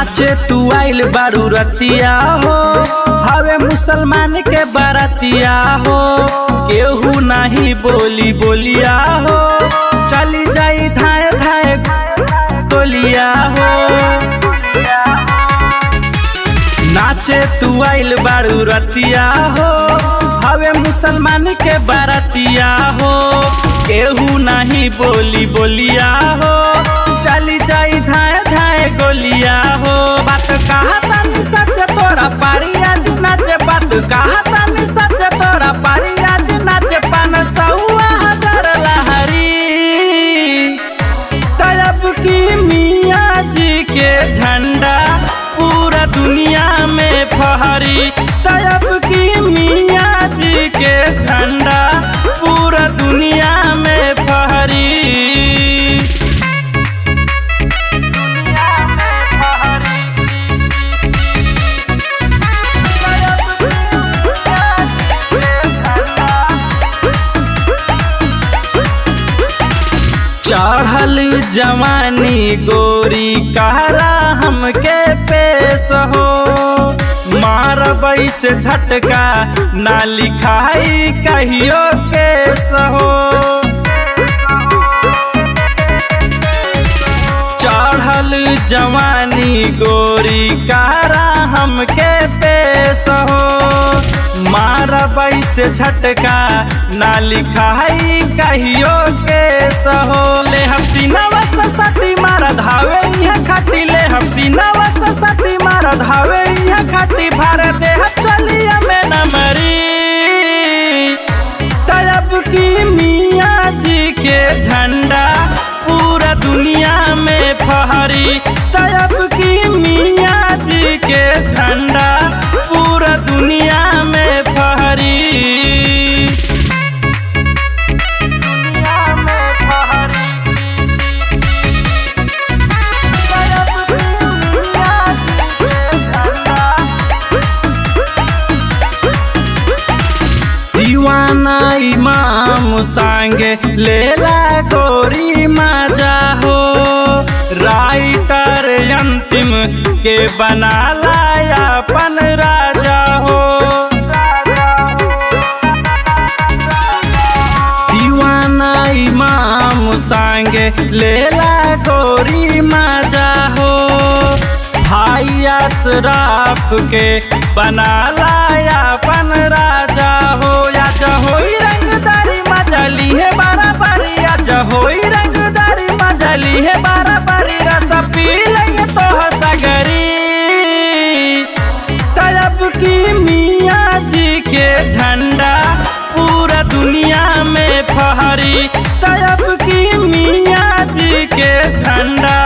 नाचे तू आइल बारू रतिया हो, हवे मुसलमान के बारातिया हो। केहू नहीं बोली बोलिया हो, चली जाई धाए धाए गोलिया हो। नाचे तू आइल बारू रतिया हो, हवे मुसलमान के बारातिया हो। केहू नहीं बोली बोलिया हो, चली जाई धाए धाए गोलिया हो। बात कहा तानी सच तोरा पारी आज नाचे, बात कहा तानी सच तोरा पारी आज नाचे। 500,000 लहरी तब की मियाँ जी के झंडा पूरा दुनिया में फहरी। तब की मियाँ जी के झंडा पूरा दुनिया में फहरी। चढ़ल जवानी गोरी कहरा हमके पेश हो, मारबई से झटका ना लिखाई कहियो केस हो। चढ़ल जवानी गोरी कहरा हमके पेश हो, मारबई से झटका ना लिखाई कहियो केस हो। ले हम सीनावा से सटी मार धावे यह खटी, ले हम सीनावा से सटी मार धावे यह खटी। भर दे चलिया में न मरी तब की मियाँ जी के झंडा पूरा दुनिया में फहरी। तब की मियाँ जी के झंडा पूरा दुनिया में फहरी। दीवाना इमाम सांगे लेला गोरी मजा हो, राइटर अंतिम के बना लाया अपन राजा हो। दीवाना इमाम सांगे लेला गोरी मजा हो, भाई अशराफ के बना लाया अपन राजा हो। आज होई रंगदारी मजली है बराबरी, आज होई रंगदारी मजली है बराबरी। रस पी लेंगे तो सगरी तब की मियाँ जी के झंडा पूरा दुनिया में फहरी। तब की मियाँ जी के झंडा